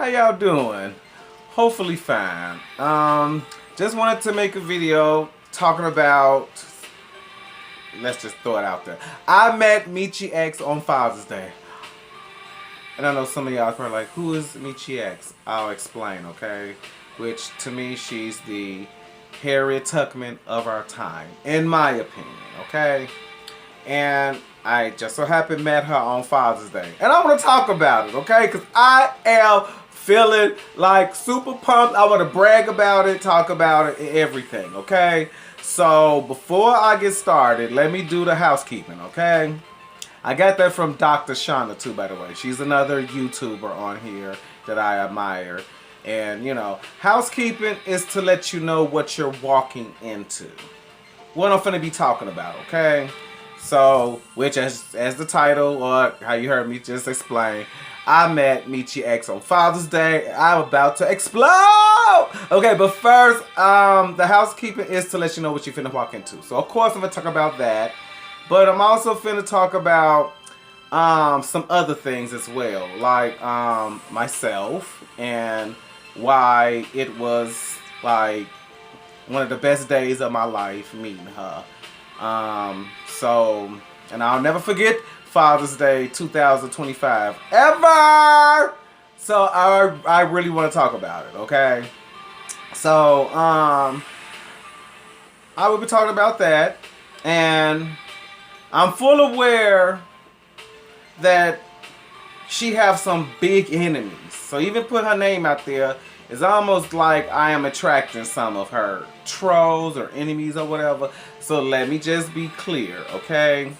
y'all doing? Hopefully fine. Just wanted to make a video talking about, let's just throw it out there. I met Mechee X on Father's Day. And I know some of y'all are probably like, who is Mechee X? I'll explain, okay? Which, to me, she's the Harriet Tubman of our time, in my opinion, okay? And I just so happened met her on Father's Day. And I want to talk about it, okay? Because I am feeling like super pumped. I want to brag about it, talk about it, everything, okay? So before I get started, let me do the housekeeping, okay? I got that from Dr. Shauna too, by the way. She's another YouTuber on here that I admire. And, you know, housekeeping is to let you know what you're walking into. What I'm finna be talking about, okay? So, which as the title, or how you heard me just explain, I met Mechee X on Father's Day. I'm about to explode! Okay, but first, the housekeeping is to let you know what you're finna walk into. So, of course, I'm gonna talk about that. But I'm also finna talk about some other things as well. Like, myself and why it was, like, one of the best days of my life meeting her. So, and I'll never forget Father's Day 2025 ever. So I really want to talk about it, okay? So, I will be talking about that, and I'm full aware that she have some big enemies. So even put her name out there, it's almost like I am attracting some of her trolls or enemies or whatever. So let me just be clear, okay?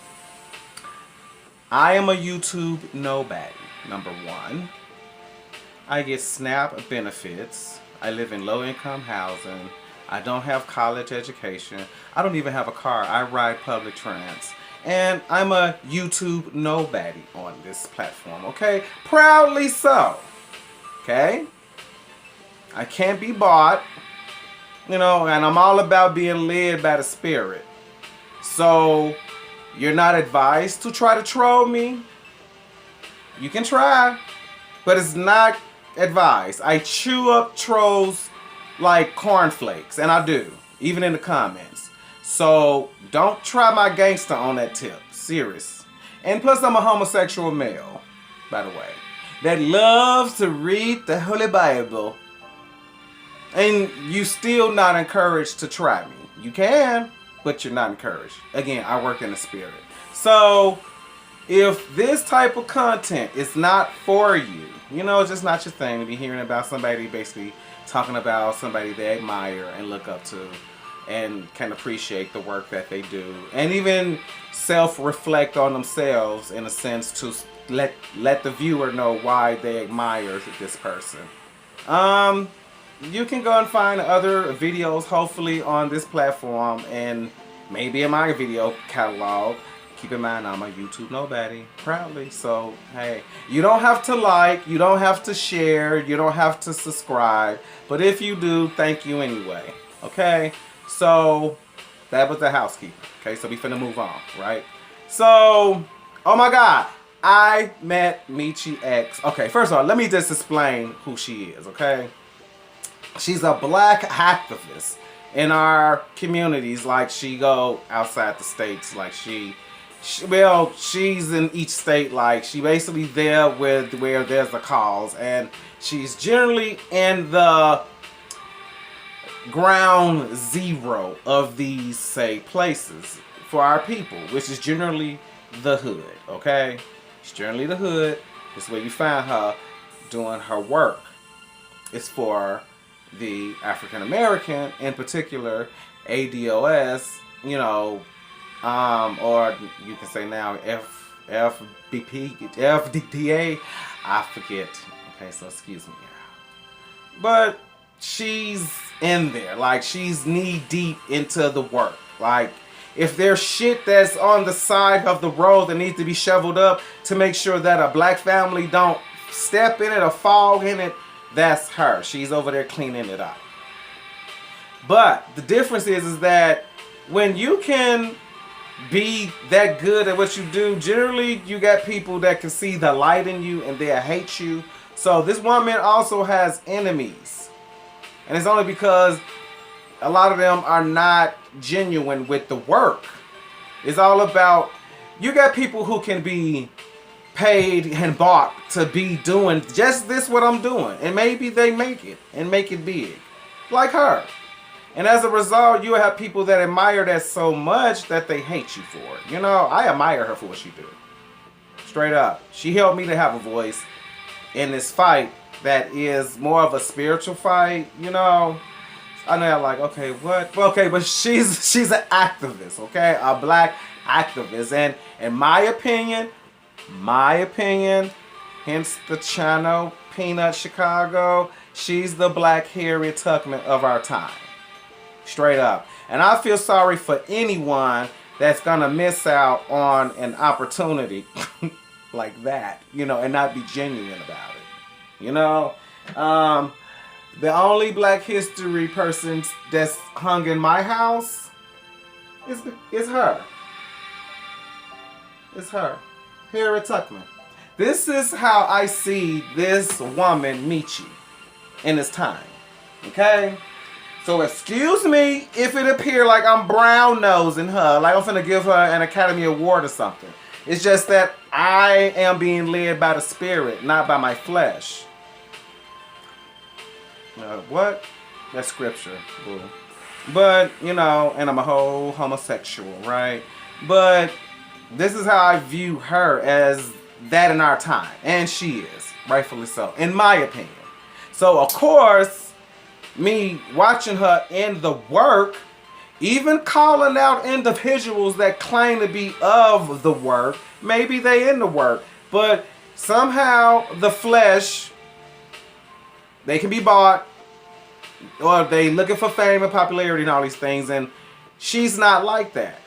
I am a YouTube nobody, number one. I get SNAP benefits. I live in low-income housing. I don't have college education. I don't even have a car. I ride public trans. And I'm a YouTube nobody on this platform, okay? Proudly so, okay? I can't be bought, you know, and I'm all about being led by the Spirit. So, you're not advised to try to troll me. You can try, but it's not advised. I chew up trolls like cornflakes, and I do, even in the comments. So, don't try my gangster on that tip. Serious. And plus, I'm a homosexual male, by the way, that loves to read the Holy Bible. And you still not encouraged to try me. You can, but you're not encouraged. Again, I work in the Spirit. So, if this type of content is not for you, you know, it's just not your thing to be hearing about somebody basically talking about somebody they admire and look up to and can appreciate the work that they do. And even self-reflect on themselves in a sense to let the viewer know why they admire this person. You can go and find other videos, hopefully, on this platform and maybe in my video catalog. Keep in mind, I'm a YouTube nobody, proudly. So, hey, you don't have to like, you don't have to share, you don't have to subscribe. But if you do, thank you anyway, okay? So, that was the housekeeping, okay? So, we finna move on, right? So, oh my God, I met Mechee X. Okay, first of all, let me just explain who she is, okay? She's a black activist in our communities. Like, she go outside the states. Like, well, she's in each state. Like, she basically there with where there's a cause, and she's generally in the ground zero of these, say, places for our people, which is generally the hood, okay? It's generally the hood. This is where you find her doing her work. It's for the African American, in particular, ADOS, you know, or you can say now FDDA, I forget. Okay, so excuse me. But she's in there, like she's knee deep into the work. Like, if there's shit that's on the side of the road that needs to be shoveled up to make sure that a black family don't step in it or fall in it, that's her. She's over there cleaning it up. But the difference is that when you can be that good at what you do, generally you got people that can see the light in you and they'll hate you. So this woman also has enemies. And it's only because a lot of them are not genuine with the work. It's all about, you got people who can be paid and bought to be doing just this what I'm doing. And maybe they make it and make it big. Like her. And as a result, you have people that admire that so much that they hate you for it. You know, I admire her for what she did. Straight up. She helped me to have a voice in this fight that is more of a spiritual fight, you know. I know I'm like, okay, what? Okay, but she's an activist, okay? A black activist. And in my opinion, hence the channel, Peanut Chicago, she's the Black Harriet Tubman of our time. Straight up. And I feel sorry for anyone that's gonna miss out on an opportunity like that, you know, and not be genuine about it. You know? The only Black history person that's hung in my house is her. It's her. Harriet Tubman. This is how I see this woman, Mechee, in this time. Okay? So excuse me if it appear like I'm brown-nosing her, like I'm finna give her an Academy Award or something. It's just that I am being led by the Spirit, not by my flesh. What? That's scripture, boo. But, you know, and I'm a whole homosexual, right? But this is how I view her, as that in our time. And she is, rightfully so, in my opinion. So, of course, me watching her in the work, even calling out individuals that claim to be of the work, maybe they in the work, but somehow the flesh, they can be bought, or they looking for fame and popularity and all these things, and she's not like that.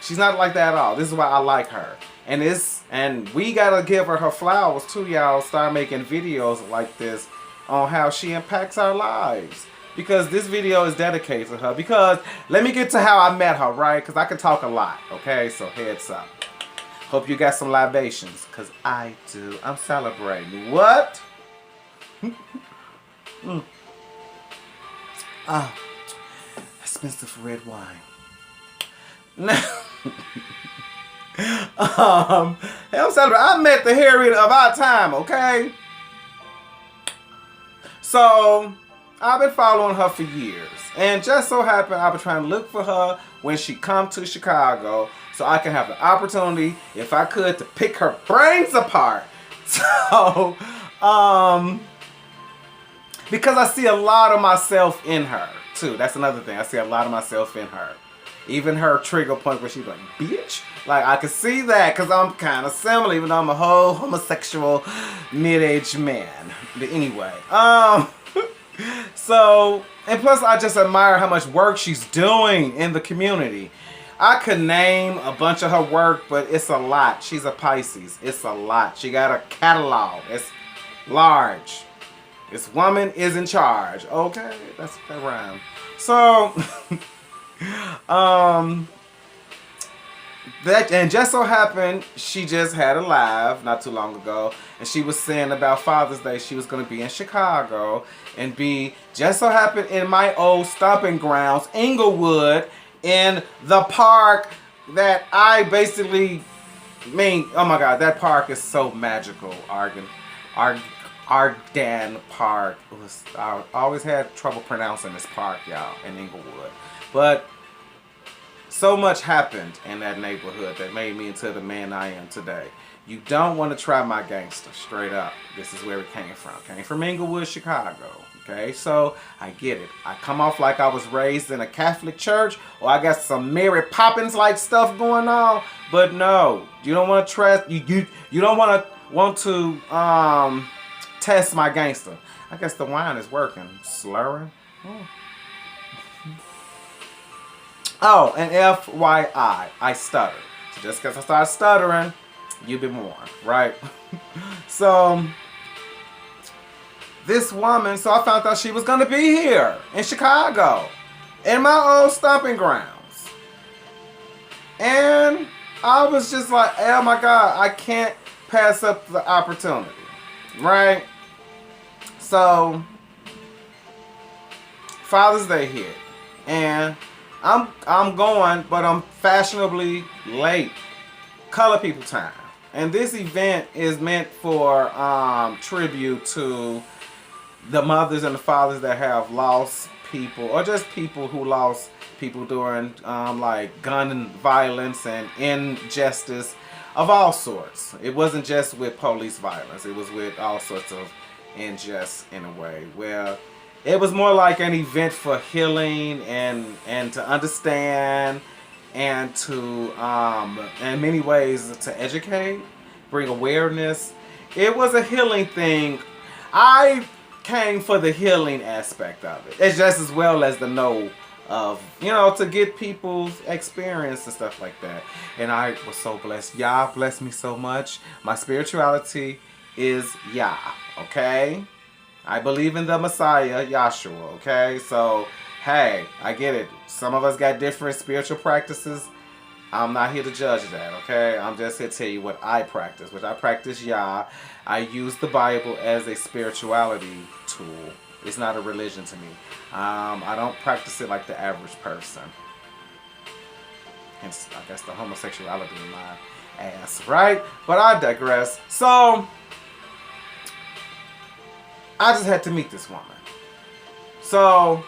She's not like that at all. This is why I like her. And we gotta give her flowers too, y'all. Start making videos like this on how she impacts our lives. Because this video is dedicated to her. Because let me get to how I met her, right? Because I can talk a lot, okay? So heads up. Hope you got some libations. Because I do. I'm celebrating. What? Expensive red wine. Now, I'm celebrating. I met the Harriet of our time, okay? So, I've been following her for years. And just so happened, I've been trying to look for her when she come to Chicago so I can have the opportunity, if I could, to pick her brains apart. So, because I see a lot of myself in her, too. That's another thing. I see a lot of myself in her. Even her trigger point where she's like, bitch. Like, I can see that because I'm kind of similar, even though I'm a whole homosexual mid-aged man. But anyway, so, and plus I just admire how much work she's doing in the community. I could name a bunch of her work, but it's a lot. She's a Pisces. It's a lot. She got a catalog. It's large. This woman is in charge. Okay, that's that rhyme. So, that, and just so happened she just had a live not too long ago, and she was saying about Father's Day she was going to be in Chicago and be just so happened in my old stomping grounds, Inglewood, in the park that I basically mean. Oh my God, that park is so magical. Arden Park. I always had trouble pronouncing this park, y'all, in Inglewood. But so much happened in that neighborhood that made me into the man I am today. You don't want to try my gangster, straight up. This is where it came from. Came from Inglewood, Chicago. Okay, so I get it. I come off like I was raised in a Catholic church, or I got some Mary Poppins like stuff going on. But no, you don't want to trust. You don't want to test my gangster. I guess the wine is working. Slurring. Oh, and FYI, I stutter. So just because I started stuttering, you've been warned, right? So, this woman, so I found out she was going to be here in Chicago, in my old stomping grounds. And I was just like, oh my God, I can't pass up the opportunity, right? So Father's Day hit, and I'm going, but I'm fashionably late. Color People Time, and this event is meant for tribute to the mothers and the fathers that have lost people, or just people who lost people during like gun violence and injustice of all sorts. It wasn't just with police violence, it was with all sorts of injustice in a way, where it was more like an event for healing and to understand, and to in many ways to educate, bring awareness. It was a healing thing. I came for the healing aspect of it. It's just as well as the know of, you know, to get people's experience and stuff like that. And I was so blessed. Yah blessed me so much. My spirituality is Yah, okay? I believe in the Messiah, Yahshua, okay? So, hey, I get it. Some of us got different spiritual practices. I'm not here to judge that, okay? I'm just here to tell you what I practice, which I practice Yah. I use the Bible as a spirituality tool. It's not a religion to me. I don't practice it like the average person. Hence, I guess the homosexuality in my ass, right? But I digress. So, I just had to meet this woman. So,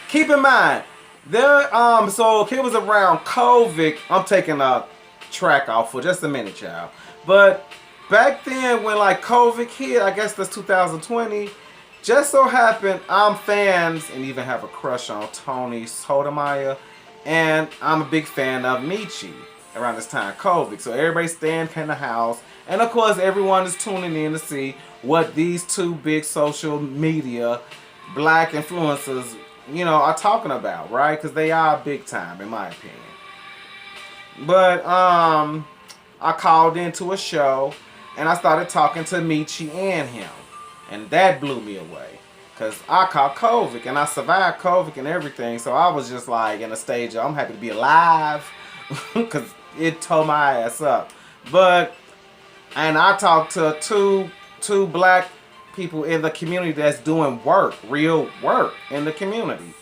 keep in mind, there, so it was around COVID. I'm taking a track off for just a minute, y'all. But back then, when like COVID hit, I guess that's 2020, just so happened I'm fans and even have a crush on Tony Sotomayor, and I'm a big fan of Mechee around this time, COVID. So everybody's staying in the house, and of course everyone is tuning in to see what these two big social media black influencers, you know, are talking about, right? Because they are big time, in my opinion. But I called into a show, and I started talking to Mechee and him, and that blew me away. Because I caught COVID, and I survived COVID and everything, so I was just like in a stage of I'm happy to be alive, because it tore my ass up. And I talked to two black people in the community that's doing work, real work in the community.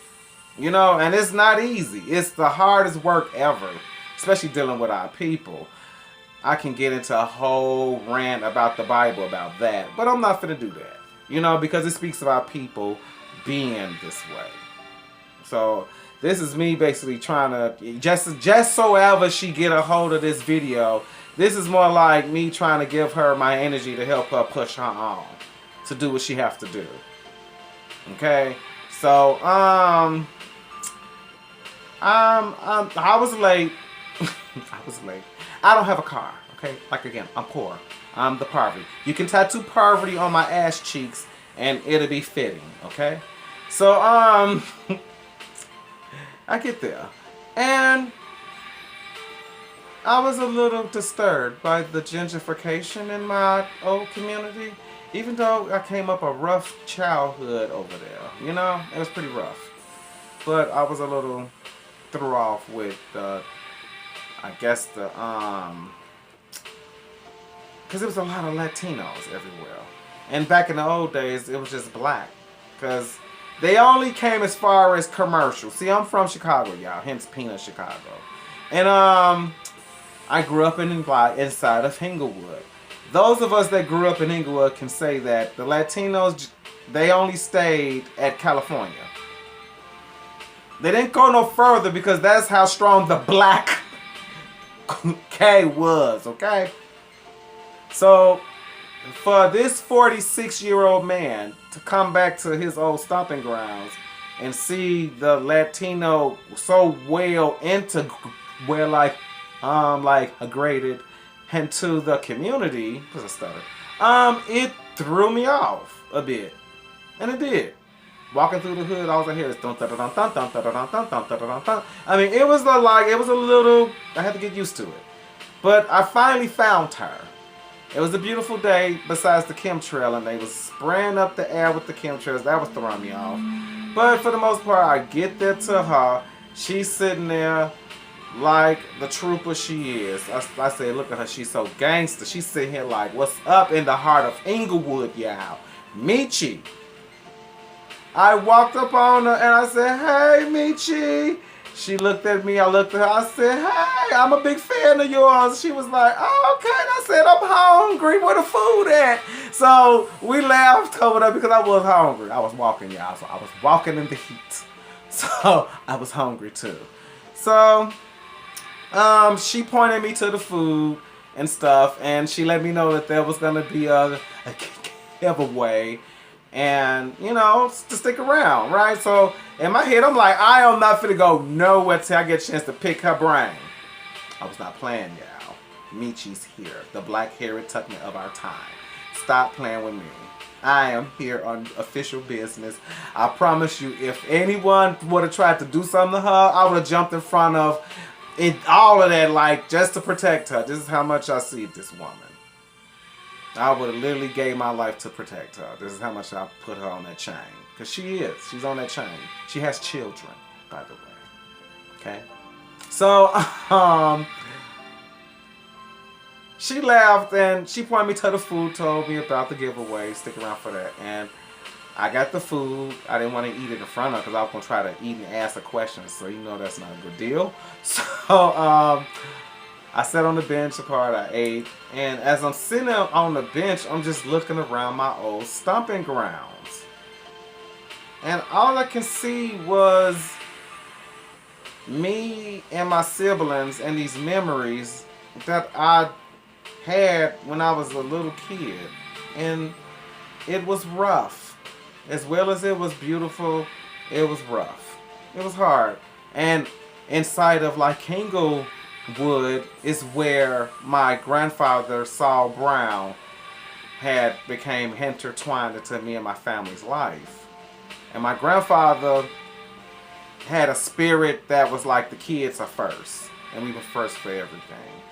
You know, and it's not easy. It's the hardest work ever, especially dealing with our people. I can get into a whole rant about the Bible about that, but I'm not finna do that. You know, because it speaks about people being this way. So this is me basically trying to, just so ever she get a hold of this video, this is more like me trying to give her my energy to help her push her on to do what she has to do. Okay? So, I was late. I was late. I don't have a car. Okay? Like again, I'm poor. I'm the poverty. You can tattoo poverty on my ass cheeks and it'll be fitting. Okay? So, I get there. And I was a little disturbed by the gentrification in my old community. Even though I came up a rough childhood over there. You know? It was pretty rough. But I was a little threw off with the, I guess the, because there was a lot of Latinos everywhere. And back in the old days, it was just black. Because they only came as far as commercial. See, I'm from Chicago, y'all. Hence Peanut, Chicago. And I grew up inside of Inglewood. Those of us that grew up in Inglewood can say that the Latinos, they only stayed at California. They didn't go no further because that's how strong the black K was, okay? So, for this 46-year-old man to come back to his old stomping grounds and see the Latino so well graded into the community, because I stuttered, it threw me off a bit, and it did. Walking through the hood, all I hear is dun dun dun dun dun dun dun dun dun dun dun dun dun. I mean, it was a little. I had to get used to it, but I finally found her. It was a beautiful day, besides the chemtrail, and they was spraying up the air with the chemtrails. That was throwing me off. But for the most part, I get there to her. She's sitting there, like the trooper she is. I said, look at her, she's so gangster. She's sitting here like, what's up in the heart of Inglewood, y'all? Mechee. I walked up on her and I said, hey, Mechee. She looked at me, I looked at her, I said, hey, I'm a big fan of yours. She was like, oh, okay. And I said, I'm hungry, where the food at? So we laughed over there because I was hungry. I was walking, y'all, so I was walking in the heat. So I was hungry too. So she pointed me to the food and stuff, and she let me know that there was gonna be a giveaway, and you know, to stick around, right? So in my head, I'm like, I am not finna go nowhere till I get a chance to pick her brain. I was not playing, y'all. Mechee's here, the black-haired Tuckman of our time. Stop playing with me. I am here on official business. I promise you, if anyone would have tried to do something to her, I would have jumped in front of it, all of that, like, just to protect her. This is how much I see this woman. I would have literally gave my life to protect her. This is how much I put her on that chain. Because she is. She's on that chain. She has children, by the way. Okay? So, she laughed and she pointed me to the food, told me about the giveaway, stick around for that. And I got the food. I didn't want to eat it in front of her because I was going to try to eat and ask her questions. So you know that's not a good deal. So I sat on the bench apart, I ate. And as I'm sitting on the bench, I'm just looking around my old stomping grounds. And all I can see was me and my siblings and these memories that I had when I was a little kid. And it was rough. As well as it was beautiful, it was rough. It was hard. And inside of like Inglewood is where my grandfather, Saul Brown, had became intertwined into me and my family's life. And my grandfather had a spirit that was like the kids are first. And we were first for everything.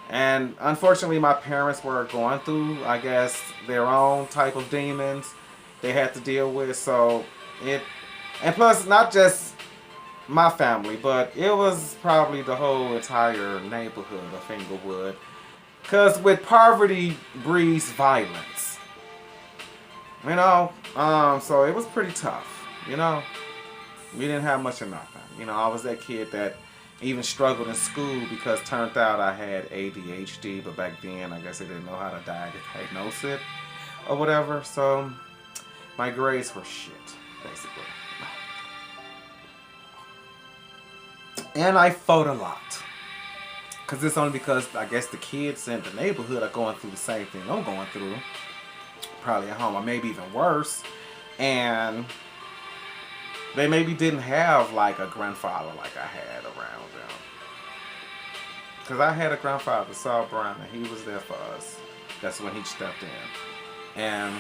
And unfortunately, my parents were going through, I guess, their own type of demons they had to deal with. So and plus not just my family, but it was probably the whole entire neighborhood of Inglewood, because with poverty breeds violence, you know. So it was pretty tough, you know. We didn't have much of nothing, you know. I was that kid that even struggled in school because turned out I had ADHD, but back then I guess they didn't know how to diagnose it or whatever. So my grades were shit, basically. And I fought a lot. Because it's only because I guess the kids in the neighborhood are going through the same thing I'm going through. Probably at home, or maybe even worse. And they maybe didn't have like a grandfather like I had around them. Because I had a grandfather, Saul Brown, and he was there for us. That's when he stepped in. And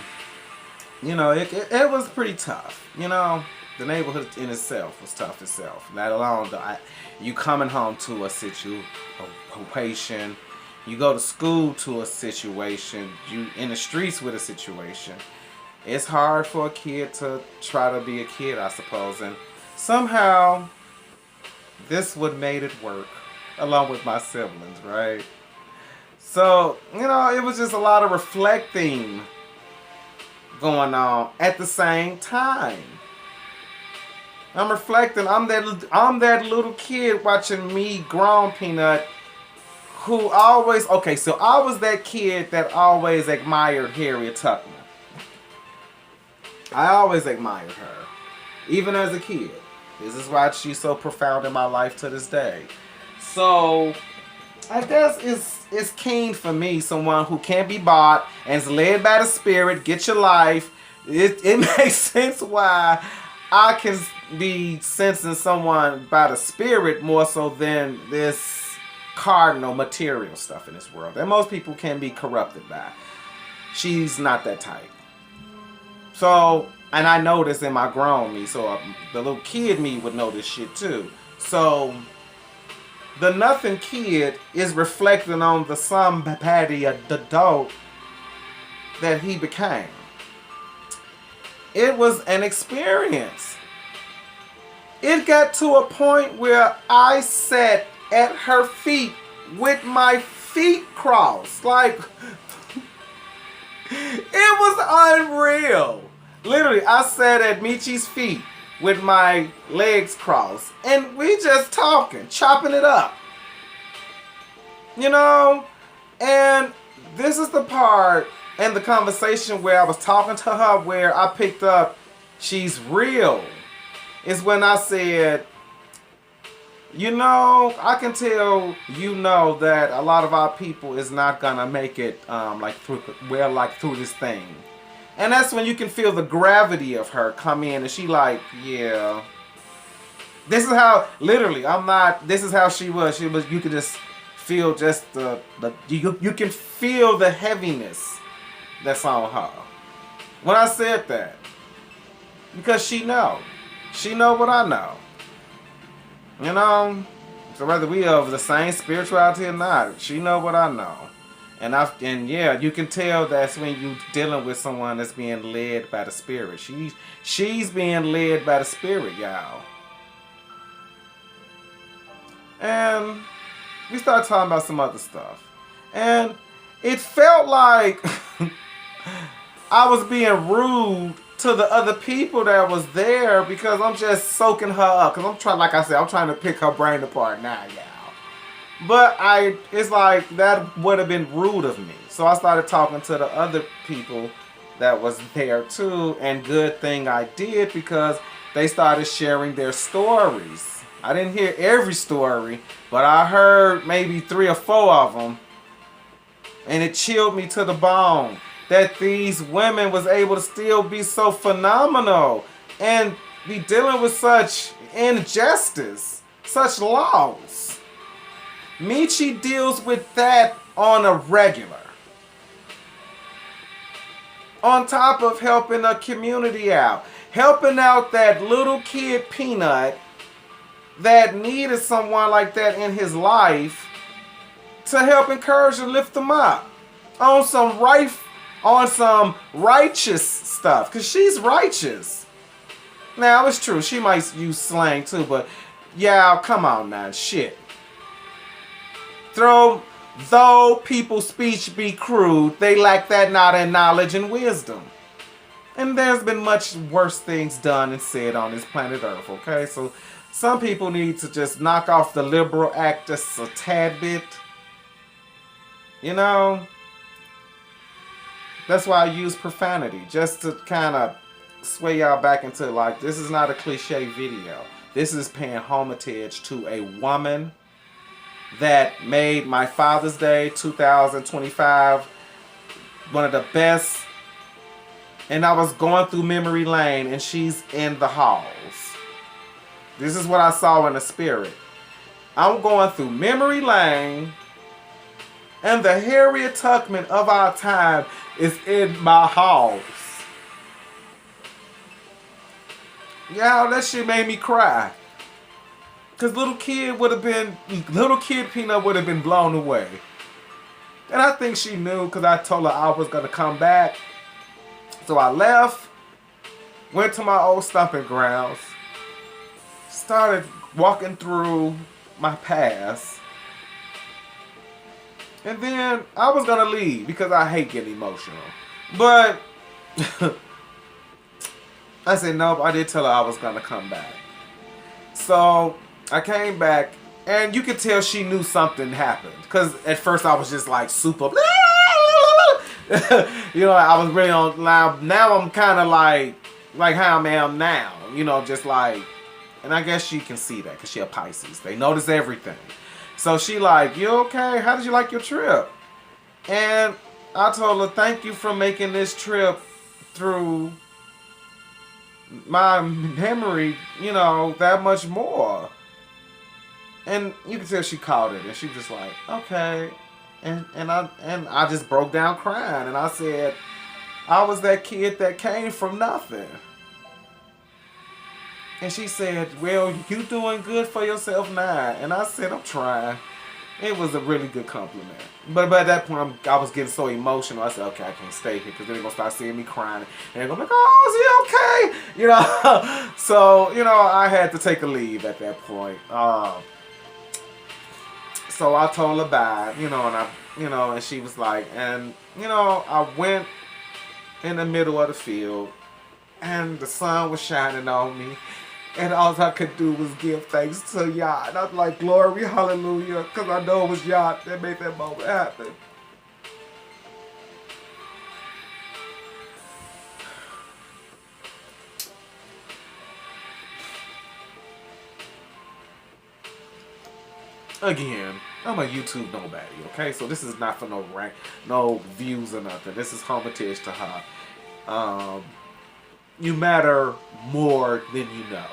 you know, it was pretty tough. You know, the neighborhood in itself was tough itself. Let alone you coming home to a situation, you go to school to a situation, you in the streets with a situation. It's hard for a kid to try to be a kid, I suppose. And somehow, this would made it work, along with my siblings, right? So, you know, it was just a lot of reflecting going on at the same time. I'm reflecting. I'm that little kid watching me, grown Peanut, who always, okay, so I was that kid that always admired Harriet Tubman. I always admired her, even as a kid. This is why she's so profound in my life to this day. So I guess it's keen for me, someone who can't be bought and is led by the spirit, get your life. It makes sense why I can be sensing someone by the spirit more so than this cardinal material stuff in this world that most people can be corrupted by. She's not that type. So, and I know this in my grown me, so the little kid me would know this shit too. So the nothing kid is reflecting on the somebody adult that he became. It was an experience. It got to a point where I sat at her feet with my feet crossed. Like, it was unreal. Literally, I sat at Mechee's feet with my legs crossed, and we just talking, chopping it up. You know? And this is the part in the conversation where I was talking to her where I picked up she's real. Is when I said, you know, I can tell you know that a lot of our people is not gonna make it through this thing. And that's when you can feel the gravity of her come in, and she like, yeah. This is how, literally, this is how she was. You could just feel just you can feel the heaviness that's on her. When I said that. Because she know what I know. You know? So whether we are of the same spirituality or not, she know what I know. And yeah, you can tell that's when you dealing with someone that's being led by the Spirit. She's being led by the Spirit, y'all. And we started talking about some other stuff. And it felt like I was being rude to the other people that was there because I'm just soaking her up. Because I'm trying, like I said, I'm trying to pick her brain apart now, y'all. But it's like that would have been rude of me. So I started talking to the other people that was there too. And good thing I did because they started sharing their stories. I didn't hear every story, but I heard maybe 3 or 4 of them. And it chilled me to the bone that these women was able to still be so phenomenal and be dealing with such injustice, such loss. Mechee deals with that on a regular. On top of helping the community out. Helping out that little kid Peanut that needed someone like that in his life to help encourage and lift them up. On some righteous stuff. Because she's righteous. Now, it's true. She might use slang too, but yeah, come on now. Shit. Though people's speech be crude, they lack that not in knowledge and wisdom. And there's been much worse things done and said on this planet Earth, okay? So some people need to just knock off the liberal act just a tad bit. You know? That's why I use profanity, just to kind of sway y'all back into like, this is not a cliche video. This is paying homage to a woman that made my Father's Day 2025 one of the best. And I was going through memory lane and she's in the halls. This is what I saw in the spirit. I'm going through memory lane and the Harriet Tubman of our time is in my halls. Yeah, that shit made me cry. Cause little kid Peanut would have been blown away. And I think she knew because I told her I was gonna come back. So I left, went to my old stomping grounds, started walking through my past. And then I was gonna leave because I hate getting emotional. But I said nope, I did tell her I was gonna come back. So I came back, and you could tell she knew something happened. Because at first I was just like super... you know, I was really on... Now I'm kind of like how I am now. You know, just like... And I guess she can see that because she a Pisces. They notice everything. So she like, you okay? How did you like your trip? And I told her, thank you for making this trip through my memory, you know, that much more. And you can tell she caught it, and she was just like, okay. And I just broke down crying, and I said, I was that kid that came from nothing. And she said, well, you doing good for yourself now. And I said, I'm trying. It was a really good compliment. But at that point, I was getting so emotional. I said, okay, I can't stay here because they're going to start seeing me crying. And they're going to be like, oh, is he okay? You know? So, you know, I had to take a leave at that point. So I told her bye, and she was like, and I went in the middle of the field, and the sun was shining on me, and all I could do was give thanks to Yah. And I'm like, glory, hallelujah, because I know it was Yah that made that moment happen. Again, I'm a YouTube nobody, okay? So this is not for no rank, no views or nothing. This is homage to her. You matter more than you know,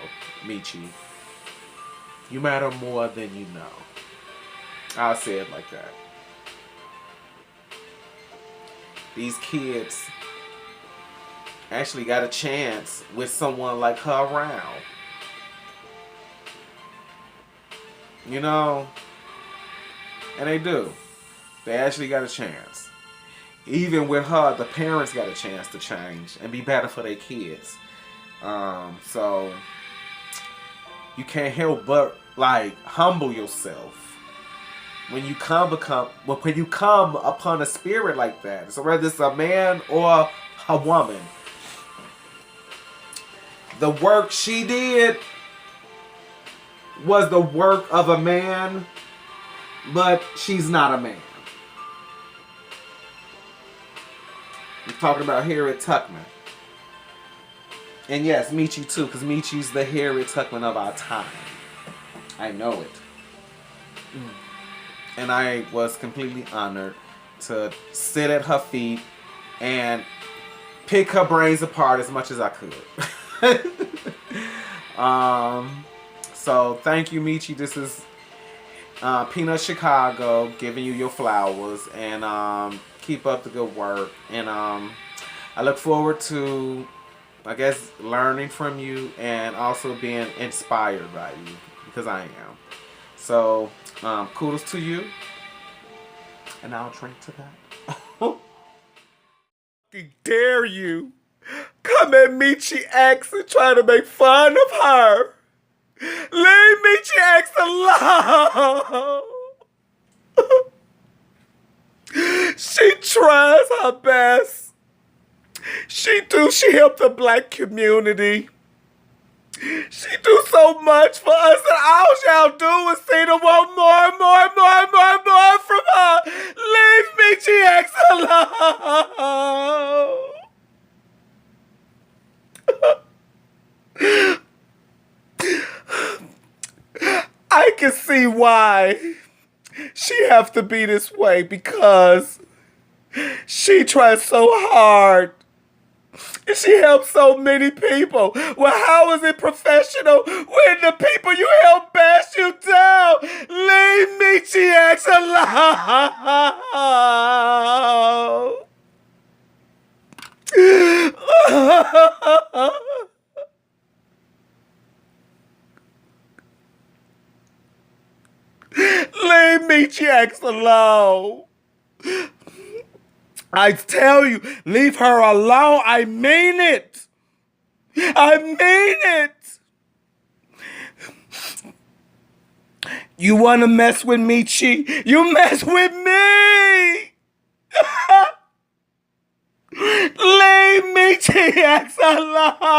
Mechee. You matter more than you know. I'll say it like that. These kids actually got a chance with someone like her around. And they do. They actually got a chance. Even with her, the parents got a chance to change and be better for their kids. So you can't help but humble yourself when you come upon a spirit like that. So whether it's a man or a woman, the work she did was the work of a man, but she's not a man. I'm talking about Harriet Tubman. And yes, Mechee too, because Mechee's the Harriet Tubman of our time. I know it. And I was completely honored to sit at her feet and pick her brains apart as much as I could. So thank you, Mechee. This is Peanut Chicago giving you your flowers, and keep up the good work. And I look forward to, I guess, learning from you and also being inspired by you, because I am. So kudos to you, and I'll drink to that. Dare you come at Mechee X and try to make fun of her? Leave Mechee X alone. She tries her best. She helped the black community. She do so much for us, and all y'all do is seem to want more from her. Leave Mechee X alone. I can see why she have to be this way, because she tries so hard. And she helps so many people. Well, how is it professional when the people you help bash you down? Leave Mechee X alone. Leave Mechee X alone. I tell you, leave her alone. I mean it. I mean it. You want to mess with Mechee? You mess with me. Leave Mechee X alone.